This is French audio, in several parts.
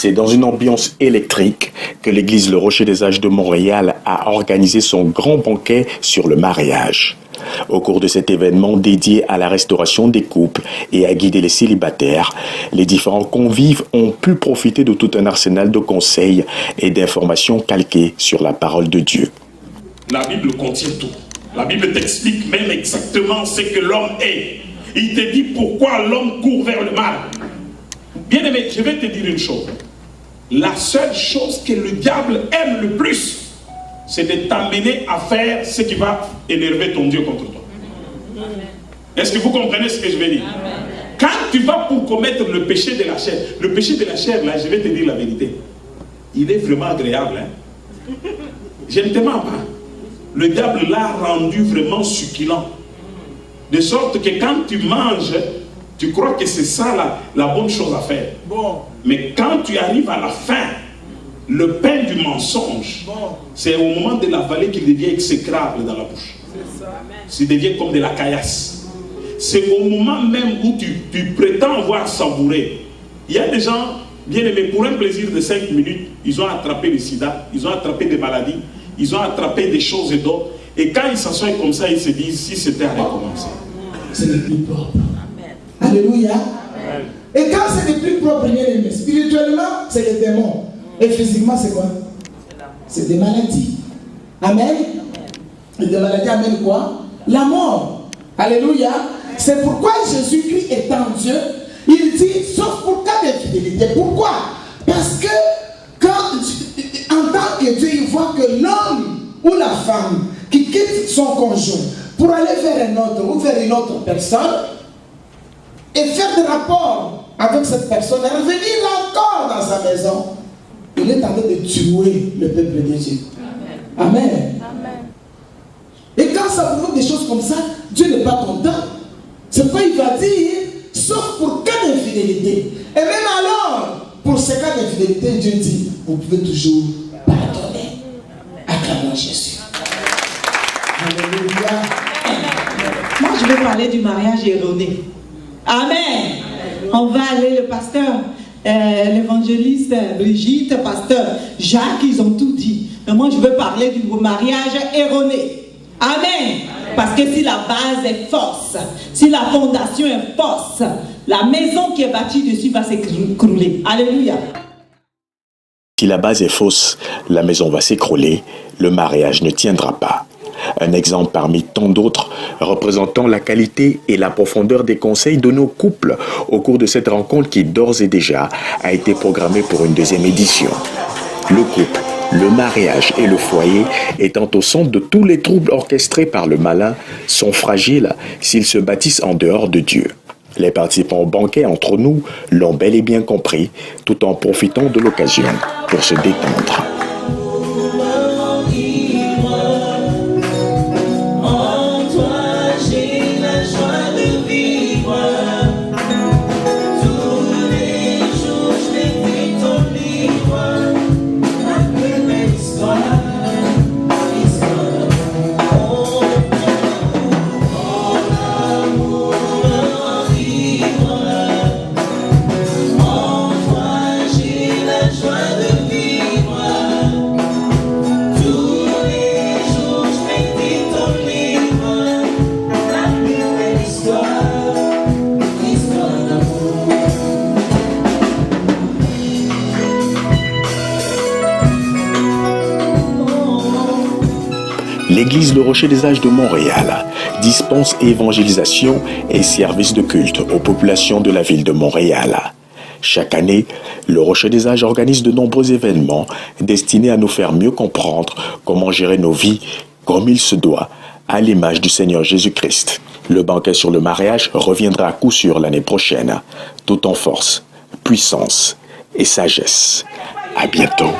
C'est dans une ambiance électrique que l'église Le Rocher des Âges de Montréal a organisé son grand banquet sur le mariage. Au cours de cet événement dédié à la restauration des couples et à guider les célibataires, les différents convives ont pu profiter de tout un arsenal de conseils et d'informations calquées sur la parole de Dieu. La Bible contient tout. La Bible t'explique même exactement ce que l'homme est. Il te dit pourquoi l'homme court vers le mal. Bien aimé, je vais te dire une chose. La seule chose que le diable aime le plus, c'est de t'amener à faire ce qui va énerver ton Dieu contre toi. Est-ce que vous comprenez ce que je vais dire? Quand tu vas pour commettre le péché de la chair, là, je vais te dire la vérité, il est vraiment agréable. Je ne te mens pas. Le diable l'a rendu vraiment succulent. De sorte que quand tu manges, tu crois que c'est ça la bonne chose à faire. Mais quand tu arrives à la fin, le pain du mensonge, c'est au moment de l'avaler qu'il devient exécrable dans la bouche. Il devient comme de la caillasse. C'est au moment même où tu prétends avoir savouré. Il y a des gens, bien aimés, pour un plaisir de 5 minutes, ils ont attrapé le sida, ils ont attrapé des maladies, ils ont attrapé des choses et d'autres. Et quand ils s'assoient comme ça, ils se disent, si c'était à recommencer. C'est le plus propre. Alléluia. Amen. Et quand c'est le plus propre, spirituellement, c'est les démons. Et physiquement, c'est quoi? C'est des maladies. Amen. Et des maladies amènent quoi? La mort. Alléluia. C'est pourquoi Jésus-Christ étant Dieu, il dit, sauf pour cas d'infidélité. Pourquoi? Parce que quand, en tant que Dieu, il voit que l'homme ou la femme qui quitte son conjoint pour aller vers un autre ou vers une autre personne et faire des rapports avec cette personne et revenir encore dans sa maison, il est en train de tuer le peuple de Dieu. Amen. Amen. Amen. Et quand ça provoque des choses comme ça, Dieu n'est pas content. C'est pourquoi il va dire, sauf pour cas d'infidélité. Et même alors, pour ces cas d'infidélité, Dieu dit, vous pouvez toujours pardonner. Acclamons Jésus. Alléluia. Moi, je vais parler du mariage erroné. Amen. On va aller, le pasteur, l'évangéliste Brigitte, pasteur Jacques, ils ont tout dit. Mais moi, je veux parler du mariage erroné. Amen. Parce que si la base est fausse, si la fondation est fausse, la maison qui est bâtie dessus va s'écrouler. Alléluia. Si la base est fausse, la maison va s'écrouler, le mariage ne tiendra pas. Un exemple parmi tant d'autres représentant la qualité et la profondeur des conseils de nos couples au cours de cette rencontre qui d'ores et déjà a été programmée pour une deuxième édition. Le couple, le mariage et le foyer étant au centre de tous les troubles orchestrés par le malin sont fragiles s'ils se bâtissent en dehors de Dieu. Les participants au banquet entre nous l'ont bel et bien compris, tout en profitant de l'occasion pour se détendre. L'église Le Rocher des Âges de Montréal dispense évangélisation et services de culte aux populations de la ville de Montréal. Chaque année, Le Rocher des Âges organise de nombreux événements destinés à nous faire mieux comprendre comment gérer nos vies comme il se doit, à l'image du Seigneur Jésus-Christ. Le banquet sur le mariage reviendra à coup sûr l'année prochaine, tout en force, puissance et sagesse. À bientôt.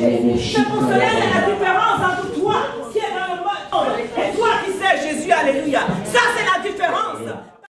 C'est pour cela qu'il y a la différence entre toi qui est dans le monde et toi qui sais Jésus, alléluia. Ça, c'est la